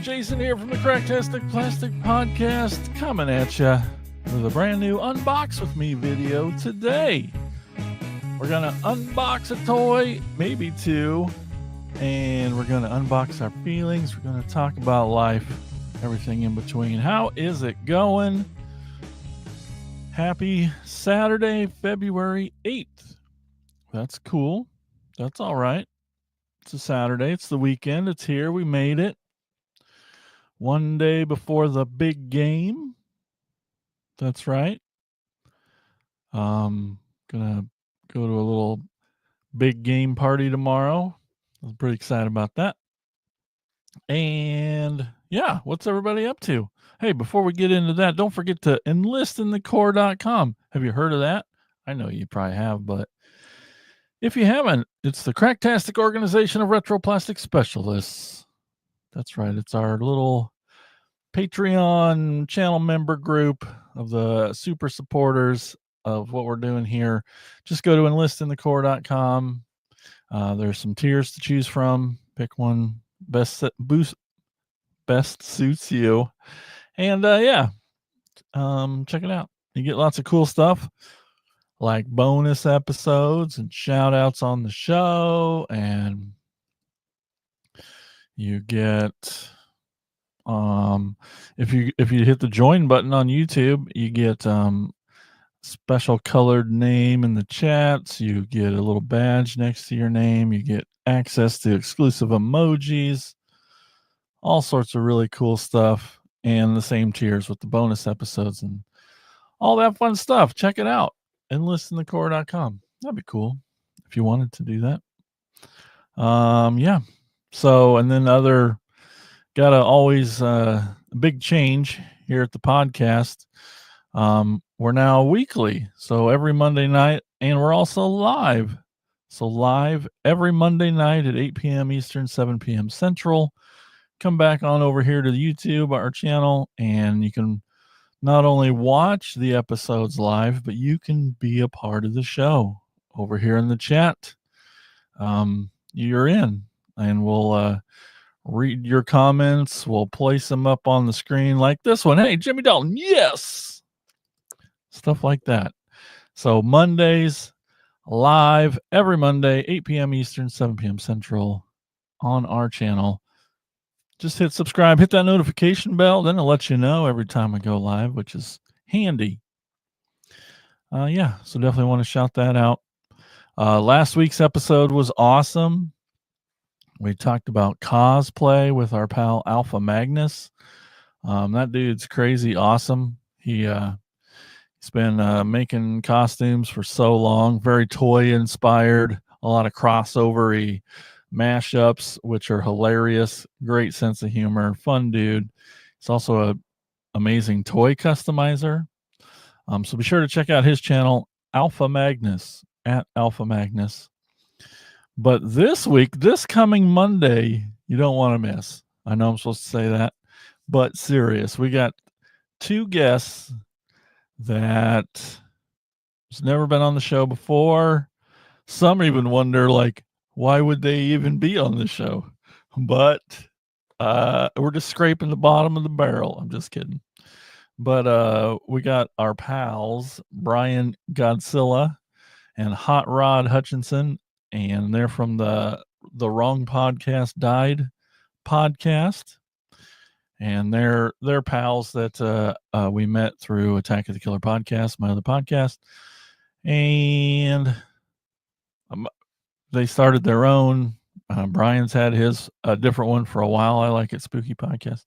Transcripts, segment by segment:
Jason here from the Cracktastic Plastic Podcast, coming at you with a brand new Unbox with Me video today. We're going to unbox a toy, maybe two, and we're going to unbox our feelings. We're going to talk about life, everything in between. How is it going? Happy Saturday, February 8th. That's cool. That's all right. It's a Saturday. It's the weekend. It's here. We made it. One day before the big game. That's right. Gonna go to a little big game party tomorrow. I'm pretty excited about that. And yeah, what's everybody up to? Hey, before we get into that, don't forget to enlistinthecore.com. Have you heard of that? I know you probably have, but if you haven't, it's the Cracktastic Organization of Retro Plastic Specialists. That's right. It's our little Patreon channel member group of the super supporters of what we're doing here. Just go to enlistinthecore.com. There's some tiers to choose from. Pick one best suits you. And check it out. You get lots of cool stuff like bonus episodes and shout outs on the show, and you get if you hit the join button on YouTube, you get special colored name in the chats. You get a little badge next to your name. You get access to exclusive emojis, all sorts of really cool stuff, and the same tiers with the bonus episodes and all that fun stuff. Check it out. Enlistinthecore.com. That'd be cool if you wanted to do that. So, and then gotta always big change here at the podcast. We're now weekly, so every Monday night, and we're also live. So live every Monday night at 8 p.m. Eastern, 7 p.m. Central. Come back on over here to the YouTube, our channel, and you can not only watch the episodes live, but you can be a part of the show over here in the chat. You're in, and we'll read your comments. We'll place them up on the screen like this one. Hey, Jimmy Dalton, yes! Stuff like that. So Mondays, live every Monday, 8 p.m. Eastern, 7 p.m. Central on our channel. Just hit subscribe, hit that notification bell, then it'll let you know every time we go live, which is handy. So definitely want to shout that out. Last week's episode was awesome. We talked about cosplay with our pal Alpha Magnus. That dude's crazy awesome. He's been making costumes for so long, very toy inspired, a lot of crossover-y mashups, which are hilarious. Great sense of humor, fun dude. He's also an amazing toy customizer. So be sure to check out his channel, Alpha Magnus, at Alpha Magnus. But this week, this coming Monday, you don't want to miss. I know I'm supposed to say that, but serious. We got two guests that has never been on the show before. Some even wonder, like, why would they even be on the show? But we're just scraping the bottom of the barrel. I'm just kidding. But we got our pals, Brian Godzilla and Hot Rod Hutchinson, and they're from the Wrong Podcast Died podcast. And they're pals that we met through Attack of the Killer podcast, my other podcast. And they started their own. Brian's had his different one for a while. I like it, Spooky Podcast.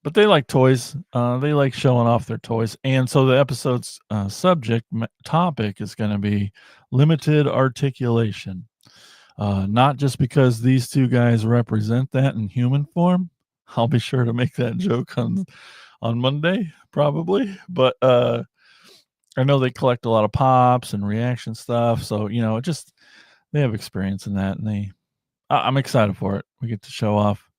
But they like toys. They like showing off their toys. And so the episode's topic is going to be limited articulation. Not just because these two guys represent that in human form. I'll be sure to make that joke on Monday, probably. But I know they collect a lot of pops and reaction stuff. So, they have experience in that. And I'm excited for it. We get to show off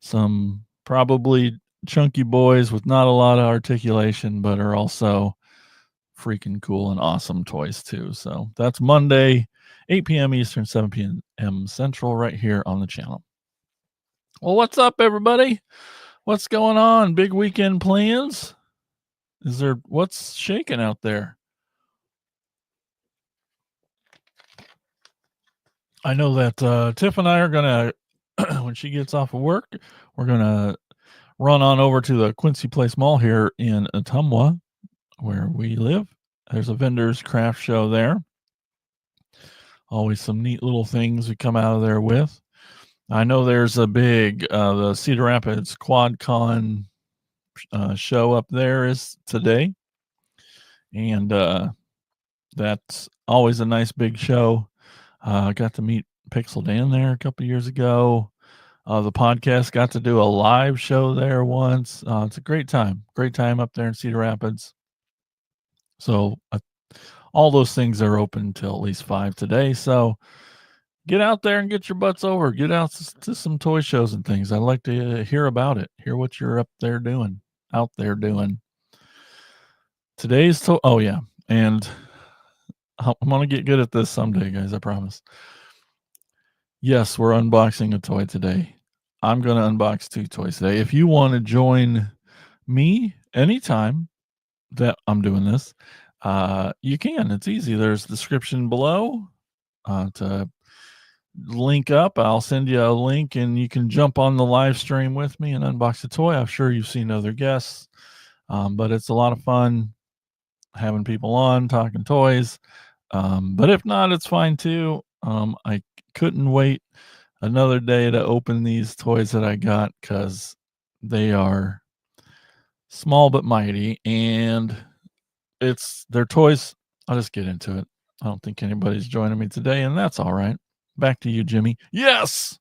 some probably chunky boys with not a lot of articulation, but are also freaking cool and awesome toys too. So that's Monday, 8 p.m. Eastern, 7 p.m. Central, right here on the channel. Well, what's up, everybody? What's going on? Big weekend plans? What's shaking out there? I know that Tiff and I are gonna, when she gets off of work, we're gonna run on over to the Quincy Place Mall here in Ottumwa, where we live. There's a vendor's craft show there. Always some neat little things we come out of there with. I know there's a big the Cedar Rapids QuadCon show up there is today, and that's always a nice big show. I got to meet Pixel Dan there a couple years ago. The podcast got to do a live show there once. It's a great time up there in Cedar Rapids. So all those things are open till at least 5 today. So get out there and get your butts over. Get out to some toy shows and things. I'd like to hear about it. Hear what you're out there doing. Oh yeah, and I'm gonna get good at this someday, guys. I promise. Yes, we're unboxing a toy today. I'm gonna unbox 2 toys today. If you want to join me anytime that I'm doing this, you can. It's easy. There's a description below to link up. I'll send you a link and you can jump on the live stream with me and unbox a toy. I'm sure you've seen other guests, but it's a lot of fun having people on talking toys. But if not, it's fine too. I couldn't wait another day to open these toys that I got because they are small but mighty, and they're toys. I'll just get into it. I don't think anybody's joining me today, and that's all right. Back to you, Jimmy. Yes.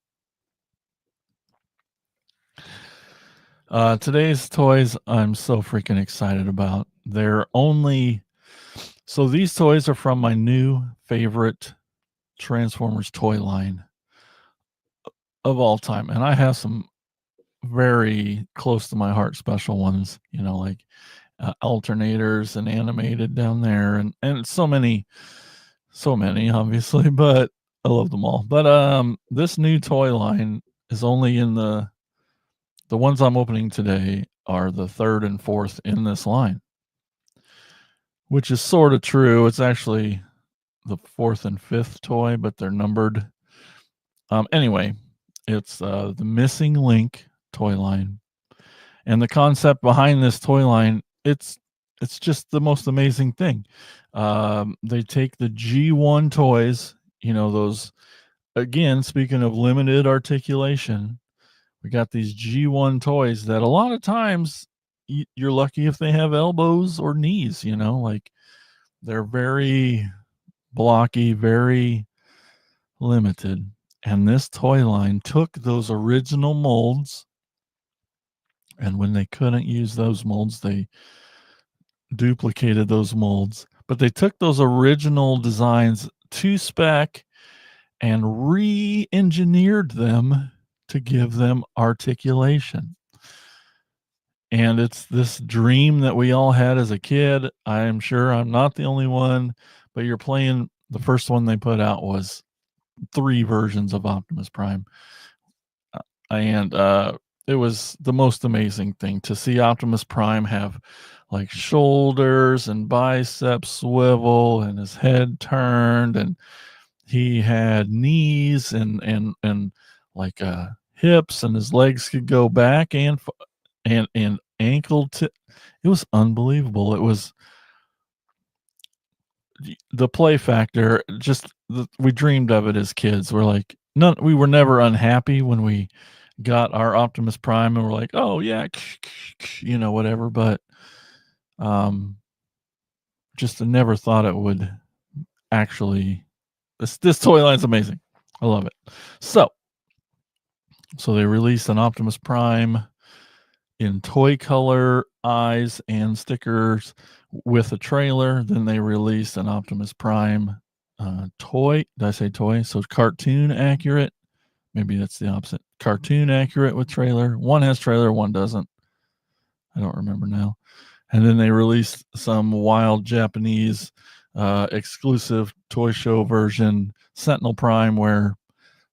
Today's toys I'm so freaking excited about. These toys are from my new favorite Transformers toy line of all time, and I have some very close to my heart special ones, like alternators and animated down there, and so many obviously, but I love them all. But this new toy line is only in the ones I'm opening today are the 3rd and 4th in this line, which is sort of true. It's actually the 4th and 5th toy, but they're numbered. Anyway, it's the Missing Link toy line, and the concept behind this toy line, it's just the most amazing thing. They take the G1 toys, those, again, speaking of limited articulation, we got these G1 toys that a lot of times you're lucky if they have elbows or knees, like they're very blocky, very limited. And this toy line took those original molds, and when they couldn't use those molds, they duplicated those molds. But they took those original designs to spec and re-engineered them to give them articulation. And it's this dream that we all had as a kid. I am sure I'm not the only one, but the first one they put out was 3 versions of Optimus Prime. And it was the most amazing thing to see Optimus Prime have like shoulders and biceps swivel and his head turned, and he had knees and like hips, and his legs could go back and ankle to. It was unbelievable. It was the play factor. We dreamed of it as kids. We were never unhappy when we got our Optimus Prime and we're like, oh yeah, whatever. But just I never thought it would actually. This toy line's amazing. I love it. So they released an Optimus Prime in toy color eyes and stickers with a trailer. Then they released an Optimus Prime toy. Did I say toy? So cartoon accurate. Maybe that's the opposite. Cartoon accurate with trailer. One has trailer, one doesn't. I don't remember now. And then they released some wild Japanese exclusive toy show version, Sentinel Prime, where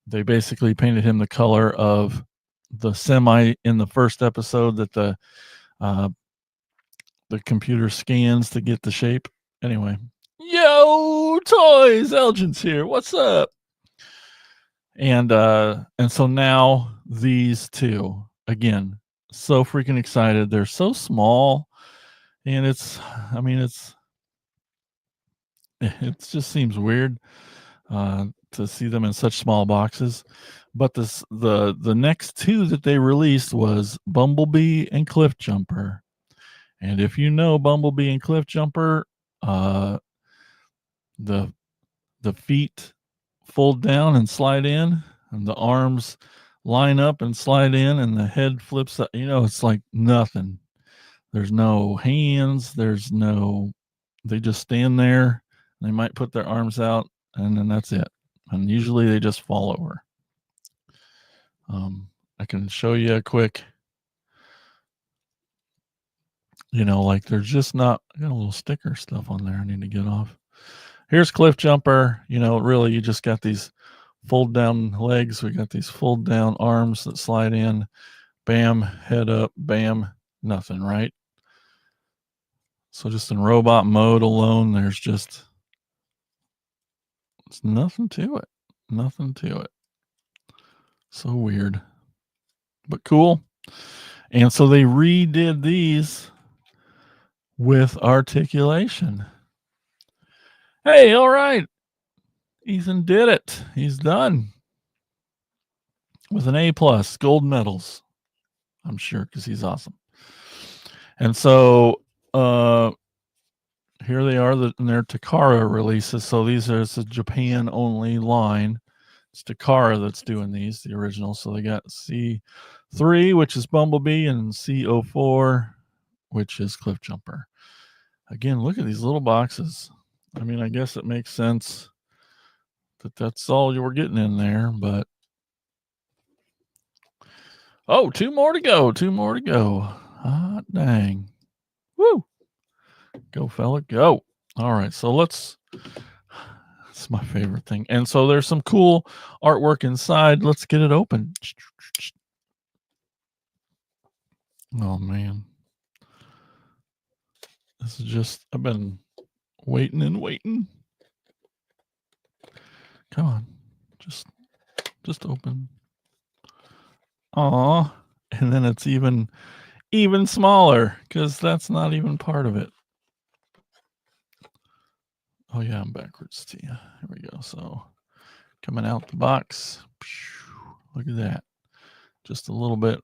they basically painted him the color of the semi in the first episode that the computer scans to get the shape. Anyway, yo, toys, Elgin's here. What's up? And so now these two again, so freaking excited. They're so small, and it just seems weird to see them in such small boxes. But the next two that they released was Bumblebee and Cliffjumper. And if you know Bumblebee and Cliffjumper, the feet fold down and slide in, and the arms line up and slide in, and the head flips up. It's like nothing. There's no hands. They just stand there. They might put their arms out, and then that's it. And usually they just fall over. I can show you a quick, like there's just not, I got a little sticker stuff on there I need to get off. Here's Cliffjumper. Really, you just got these fold down legs. We got these fold down arms that slide in. Bam, head up, bam, nothing, right? So just in robot mode alone, there's nothing to it. Nothing to it. So weird, but cool. And so they redid these with articulation. Hey, all right. Ethan did it. He's done with an A+, gold medals. I'm sure, because he's awesome. And so here they are, in their Takara releases. So these are a Japan only line. It's Takara that's doing these, the original. So they got C-03, which is Bumblebee, and C-04, which is Cliffjumper. Again, look at these little boxes. I guess it makes sense that that's all you were getting in there, but two more to go. Hot dang. Woo. Go, fella, go. All right, so that's my favorite thing. And so there's some cool artwork inside. Let's get it open. Oh, man. This is just, I've been waiting and waiting. Come on. Just open. Aw. And then it's even smaller, because that's not even part of it. Oh, yeah, I'm backwards to you. Here we go. So coming out the box. Look at that. Just a little bit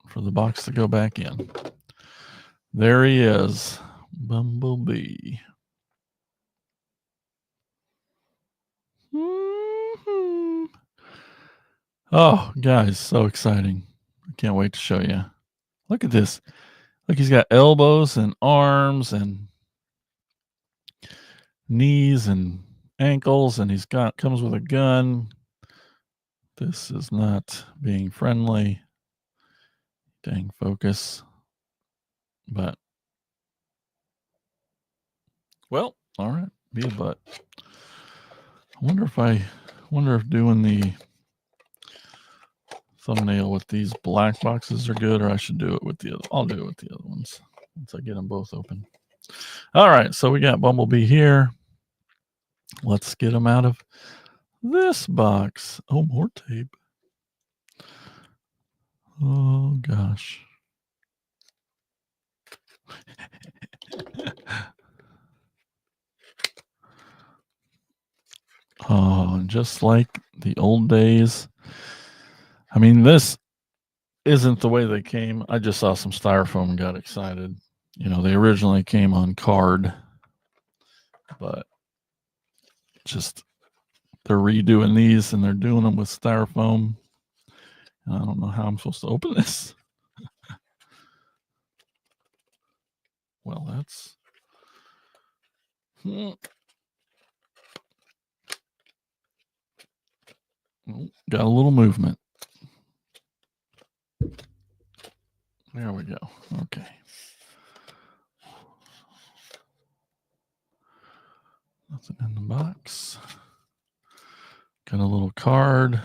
for the box to go back in. There he is, Bumblebee. Mm-hmm. Oh, guys, so exciting. I can't wait to show you. Look at this. Look, he's got elbows and arms and knees and ankles, and comes with a gun. This is not being friendly. Dang, focus. But, well, all right, be a butt. I wonder if doing the thumbnail with these black boxes are good, or I should do it with the other. I'll do it with the other ones once I get them both open. All right, so we got Bumblebee here. Let's get him out of this box. Oh, more tape. Oh, gosh. Oh, just like the old days. This isn't the way they came. I just saw some styrofoam and got excited. They originally came on card, but just they're redoing these and they're doing them with styrofoam. I don't know how I'm supposed to open this. Well, that's got a little movement. There we go. Okay. Nothing in the box. Got a little card.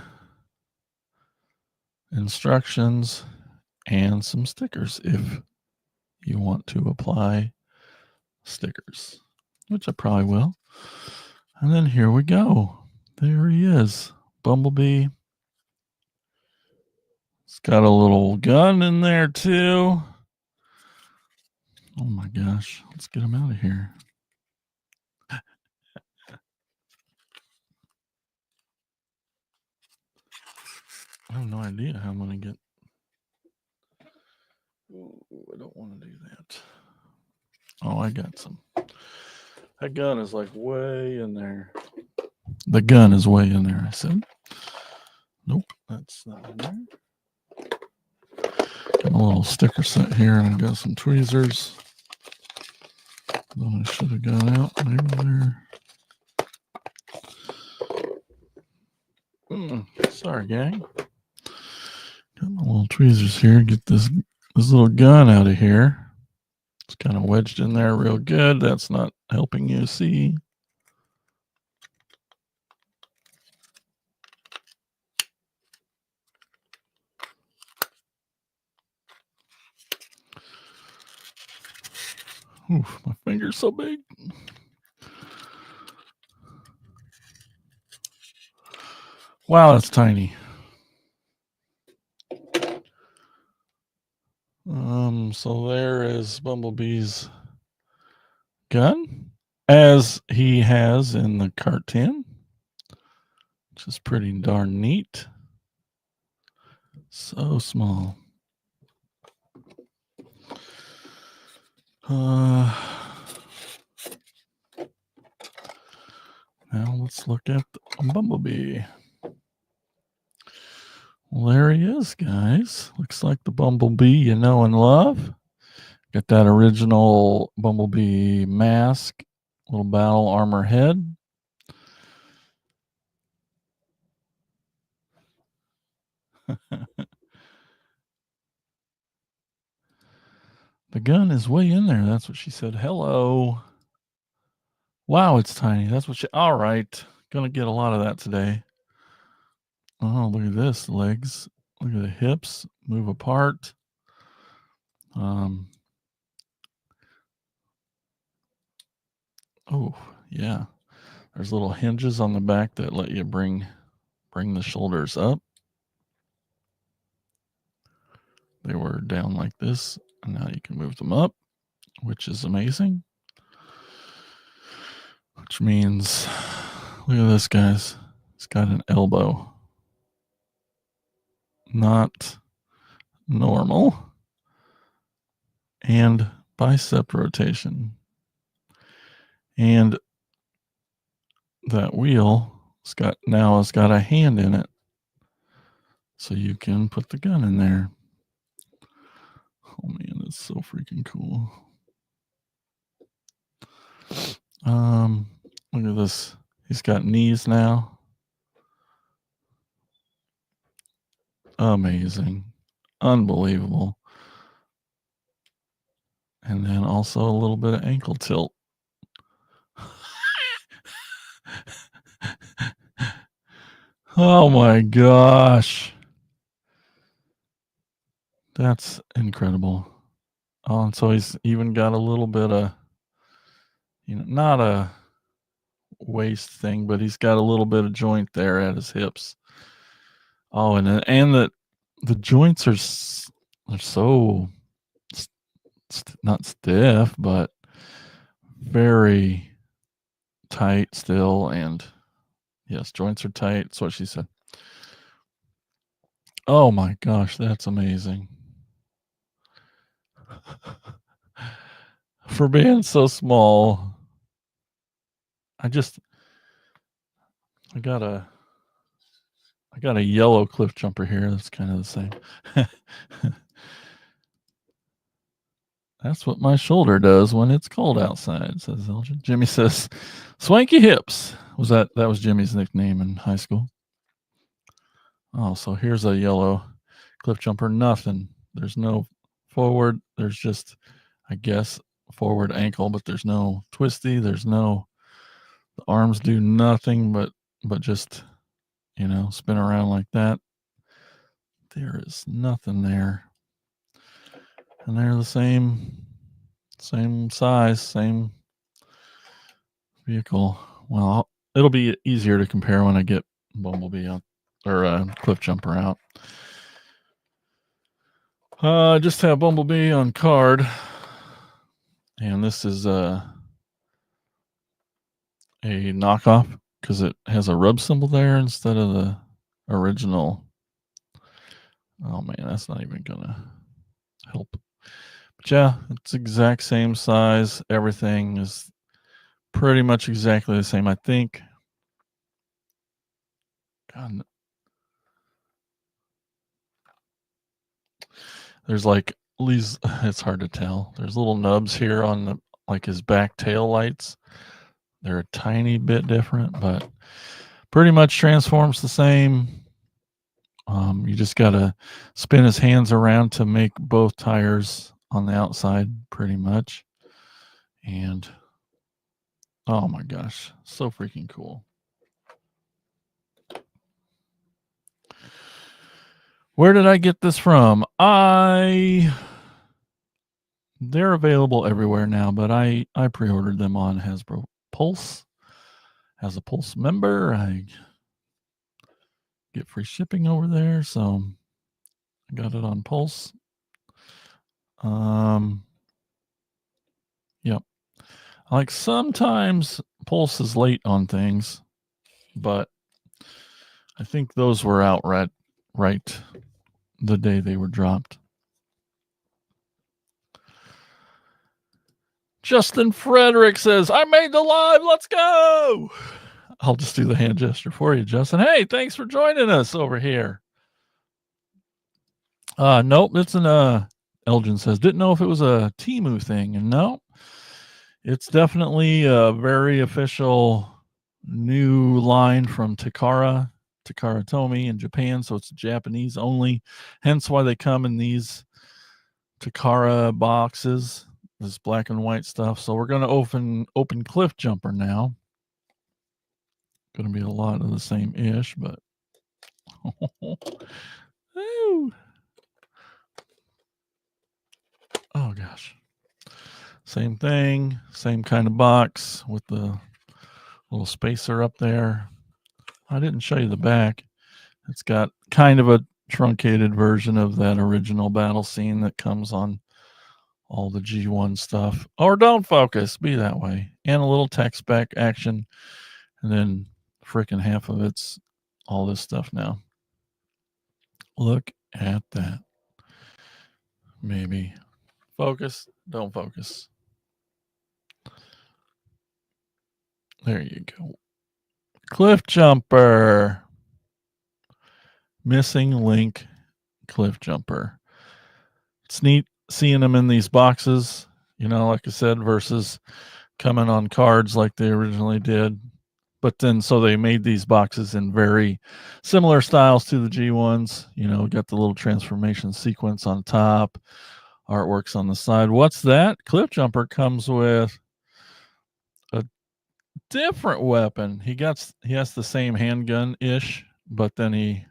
instructions, and some stickers if you want to apply stickers, which I probably will. And then here we go. There he is, Bumblebee. It's got a little gun in there too. Oh my gosh, let's get him out of here. I have no idea how I'm going to get. Ooh, I don't want to do that. Oh, I got some. That gun is like way in there. The gun is way in there, I said. Nope, that's not in there. Got a little sticker set here, and I got some tweezers. Thought I should have got out. Maybe they're. Sorry, gang. Got my little tweezers here. Get this little gun out of here. It's kind of wedged in there real good. That's not helping you see. Oof, my finger's so big. Wow, that's tiny. So there is Bumblebee's gun, as he has in the cartoon, which is pretty darn neat. So small. Now let's look at Bumblebee. Well, there he is, guys. Looks like the Bumblebee you know and love. Got that original Bumblebee mask, little battle armor head. The gun is way in there. That's what she said. Hello. Wow, it's tiny. That's what she. All right. Gonna get a lot of that today. Oh, look at this. Legs. Look at the hips. Move apart. Oh, yeah. There's little hinges on the back that let you bring the shoulders up. They were down like this, and now you can move them up, which is amazing. Which means, look at this, guys. It's got an elbow. Not normal. And bicep rotation. And that wheel it's got a hand in it. So you can put the gun in there. Oh man, that's so freaking cool. Look at this. He's got knees now. Amazing. Unbelievable. And then also a little bit of ankle tilt. Oh my gosh. That's incredible. Oh, and so he's even got a little bit of, not a waist thing, but he's got a little bit of joint there at his hips. Oh, and the joints are so not stiff, but very tight still. And yes, joints are tight. That's what she said. Oh my gosh, that's amazing. For being so small, I got a yellow Cliffjumper here. That's kind of the same. That's what my shoulder does when it's cold outside, says Elgin. Jimmy says, "Swanky hips." That was Jimmy's nickname in high school? Oh, so here's a yellow Cliffjumper. Nothing. There's no forward. There's just, I guess, forward ankle, but there's no twisty. There's no. The arms do nothing but just, spin around like that. There is nothing there. And they're the same size, same vehicle. Well, it'll be easier to compare when I get Bumblebee out, or Cliffjumper out. I just have Bumblebee on card, and this is a knockoff because it has a rub symbol there instead of the original. Oh man, that's not even gonna help. But yeah, it's exact same size. Everything is pretty much exactly the same, I think. God, there's like these. It's hard to tell. There's little nubs here on the his back tail lights. They're a tiny bit different, but pretty much transforms the same. You just gotta spin his hands around to make both tires on the outside, pretty much. And oh my gosh, so freaking cool. Where did I get this from? They're available everywhere now, but I pre-ordered them on Hasbro Pulse. As a Pulse member, I get free shipping over there, so I got it on Pulse. Yep. Like sometimes Pulse is late on things, but I think those were out right the day they were dropped. Justin Frederick says, I made the live. Let's go. I'll just do the hand gesture for you, Justin. Hey, thanks for joining us over here. Nope, it's an Elgin says, didn't know if it was a Temu thing. And no, it's definitely a very official new line from Takara Tomy in Japan. So it's Japanese only, hence why they come in these Takara boxes, this black and white stuff. So we're going to open Cliffjumper now. Going to be a lot of the same ish, but oh gosh, same thing, same kind of box with the little spacer up there. I didn't show you the back. It's got kind of a truncated version of that original battle scene that comes on all the G1 stuff. Or don't focus, be that way. And a little text back action. And then freaking half of it's all this stuff now. Look at that. Maybe. Focus, don't focus. There you go. Cliffjumper. Missing link Cliffjumper. It's neat seeing them in these boxes, like I said, versus coming on cards like they originally did. But then, so they made these boxes in very similar styles to the G1s. Got the little transformation sequence on top, artworks on the side. What's that? Cliffjumper comes with a different weapon. He has the same handgun-ish, but then he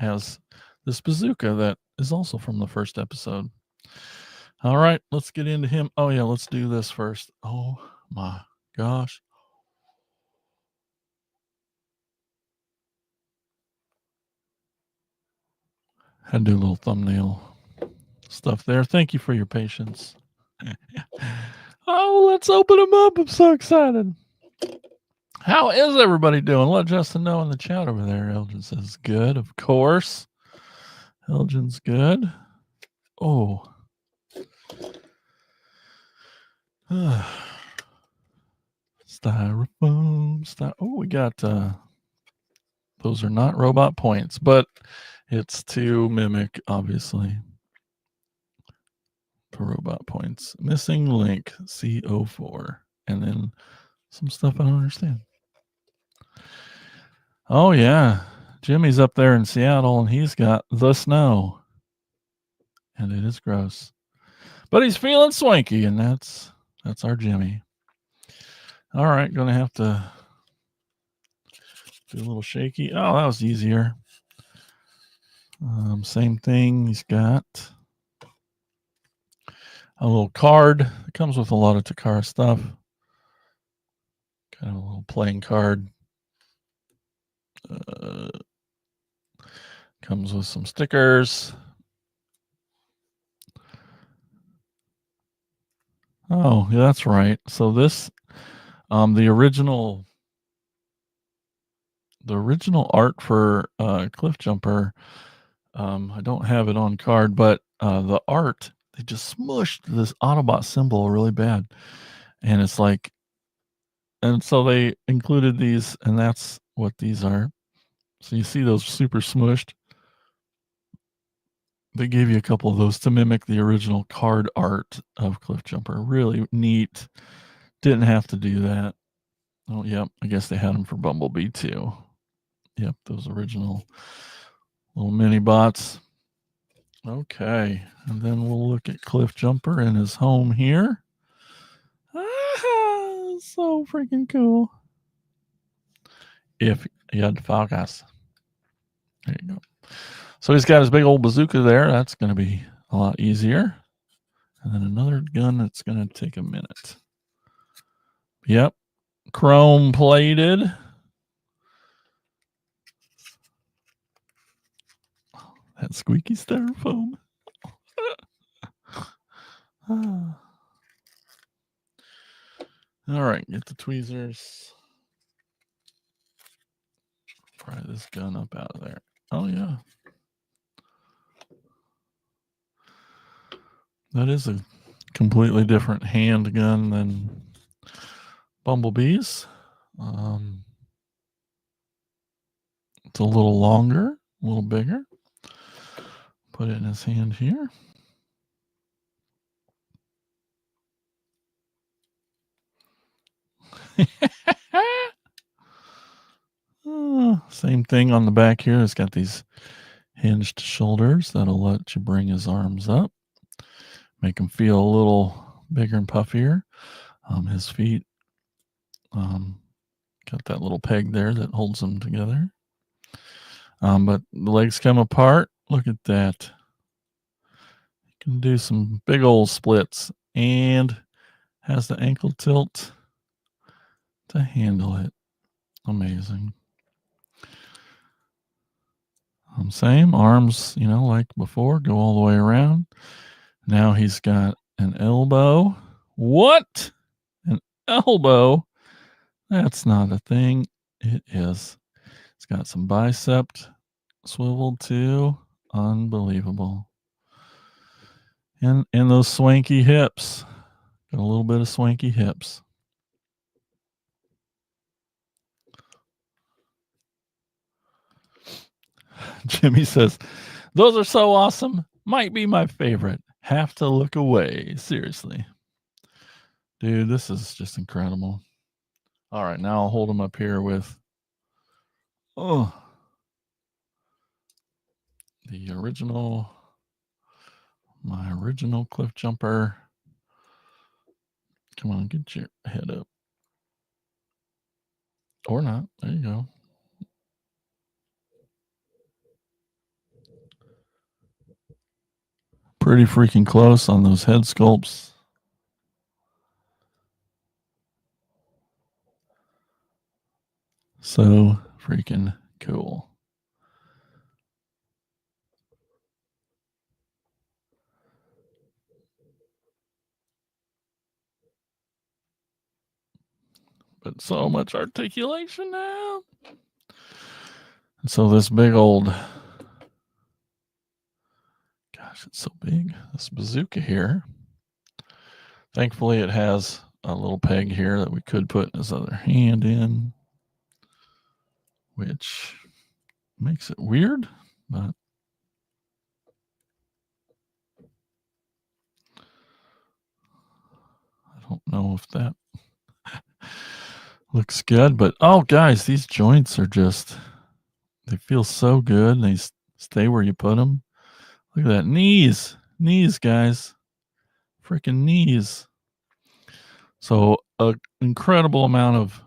has this bazooka that is also from the first episode. All right, let's get into him. Oh yeah, let's do this first. Oh my gosh. Had to do a little thumbnail stuff there. Thank you for your patience. Oh, let's open them up. I'm so excited. How is everybody doing? Let Justin know in the chat over there. Elgin says good, of course. Elgin's good. Oh. Styrofoam. Oh, we got those are not robot points, but it's to mimic, obviously, the robot points. Missing link C-04. And then some stuff I don't understand. Oh, yeah. Jimmy's up there in Seattle, and he's got the snow. And it is gross. But he's feeling swanky, and that's our Jimmy. All right, going to have to do a little shaky. Oh, that was easier. Same thing. He's got a little card. It comes with a lot of Takara stuff. Kind of a little playing card. Comes with some stickers. Oh, yeah, that's right. So this, the original art for Cliffjumper, I don't have it on card, but the art, they just smushed this Autobot symbol really bad, and it's like, and so they included these, and that's what these are. So you see those super smushed. They gave you a couple of those to mimic the original card art of Cliffjumper. Really neat. Didn't have to do that. Oh, yep. I guess they had them for Bumblebee too. Yep, those original little mini bots. Okay, and then we'll look at Cliffjumper in his home here. Ah, so freaking cool. If you had to focus. There you go. So he's got his big old bazooka there. That's going to be a lot easier. And then another gun that's going to take a minute. Yep. Chrome plated. That squeaky styrofoam. All right, get the tweezers. Pry this gun up out of there. Oh, yeah. That is a completely different handgun than Bumblebee's. It's a little longer, a little bigger. Put it in his hand here. Same thing on the back here. It's got these hinged shoulders that'll let you bring his arms up, make him feel a little bigger and puffier. His feet got that little peg there that holds them together. But the legs come apart. Look at that. You can do some big old splits and has the ankle tilt to handle it. Amazing. Same arms, like before, go all the way around. Now he's got an elbow. What? An elbow? That's not a thing. It is. It's got some bicep swivel too. Unbelievable. And those swanky hips. Got a little bit of swanky hips. Jimmy says, those are so awesome. Might be my favorite. Have to look away. Seriously. Dude, this is just incredible. All right, now I'll hold them up here with the original, my original Cliffjumper. Come on, get your head up. Or not. There you go. Pretty freaking close on those head sculpts. So freaking cool. But so much articulation now. And so this big old, gosh, it's so big. This bazooka here. Thankfully, it has a little peg here that we could put his other hand in, which makes it weird, but I don't know if that looks good. But oh, guys, these joints are just, they feel so good. They stay where you put them. Look at that. Knees, guys. Freaking knees. So an incredible amount of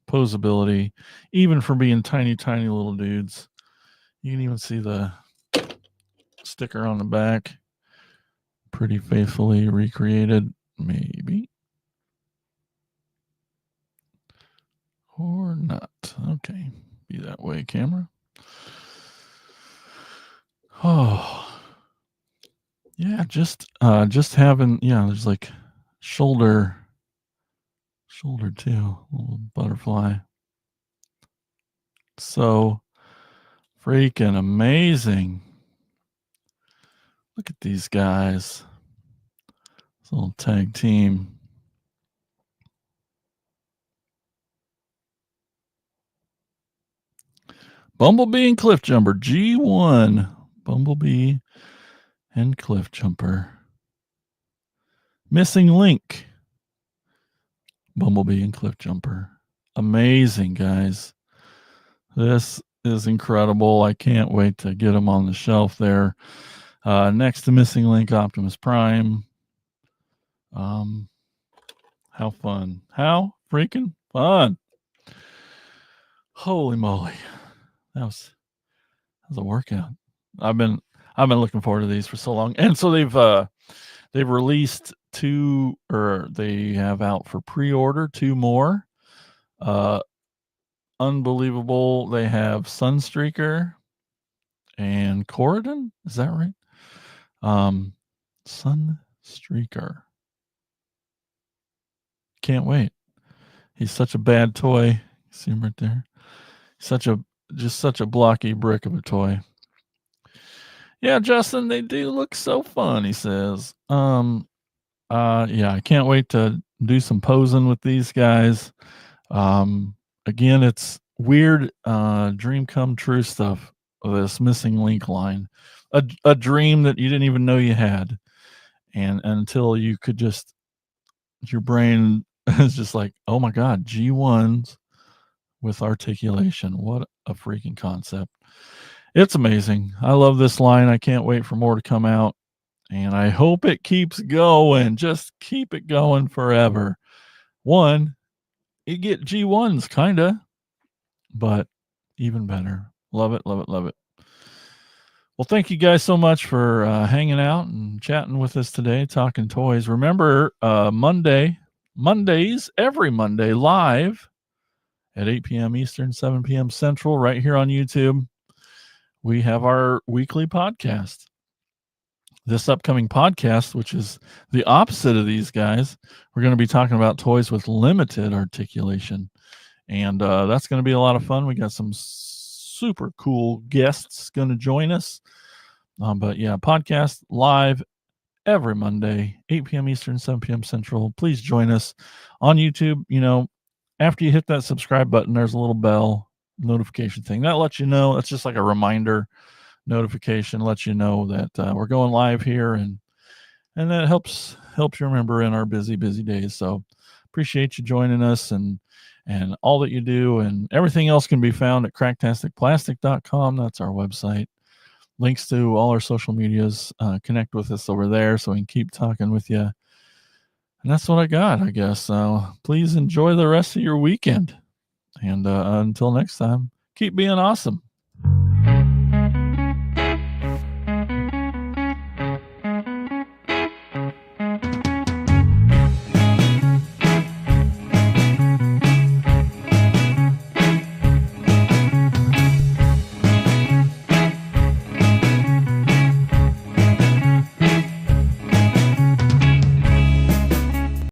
posability, even for being tiny little dudes. You can even see the sticker on the back. Pretty faithfully recreated, maybe. Or not. Okay. Be that way, camera. Oh. Yeah, just having, there's like shoulder too, little butterfly. So freaking amazing. Look at these guys. This little tag team. Bumblebee and Cliffjumper, G1. Bumblebee and Cliffjumper. Missing link. Bumblebee and Cliffjumper. Amazing, guys. This is incredible. I can't wait to get them on the shelf there. Next to Missing Link, Optimus Prime. How fun. How freaking fun. Holy moly. That was a workout. I've been looking forward to these for so long. And so they've released two, or they have out for pre-order 2 more. Unbelievable. They have Sunstreaker and Corridon. Is that right? Sunstreaker. Can't wait. He's such a bad toy. See him right there. Just such a blocky brick of a toy. Yeah, Justin, they do look so fun, he says. Yeah, I can't wait to do some posing with these guys. Again, it's weird dream come true stuff, this Missing Link line. A dream that you didn't even know you had. And until you could just, your brain is just like, oh my God, G1s with articulation. What a freaking concept. It's amazing. I love this line. I can't wait for more to come out. And I hope it keeps going. Just keep it going forever. One, you get G1s, kind of, but even better. Love it, love it, love it. Well, thank you guys so much for hanging out and chatting with us today, talking toys. Remember, Mondays, every Monday, live at 8 p.m. Eastern, 7 p.m. Central, right here on YouTube. We have our weekly podcast. This upcoming podcast, which is the opposite of these guys, we're going to be talking about toys with limited articulation. And that's going to be a lot of fun. We got some super cool guests going to join us. But yeah, podcast live every Monday, 8 p.m. Eastern, 7 p.m. Central. Please join us on YouTube. You know, after you hit that subscribe button, there's a little bell notification thing. That lets you know. It's just like a reminder notification, lets you know that we're going live here. And that helps you remember in our busy days. So appreciate you joining us and all that you do, and everything else can be found at cracktasticplastic.com. That's our website. Links to all our social medias. Connect with us over there so we can keep talking with you. And that's what I got, I guess. So please enjoy the rest of your weekend. And until next time, keep being awesome.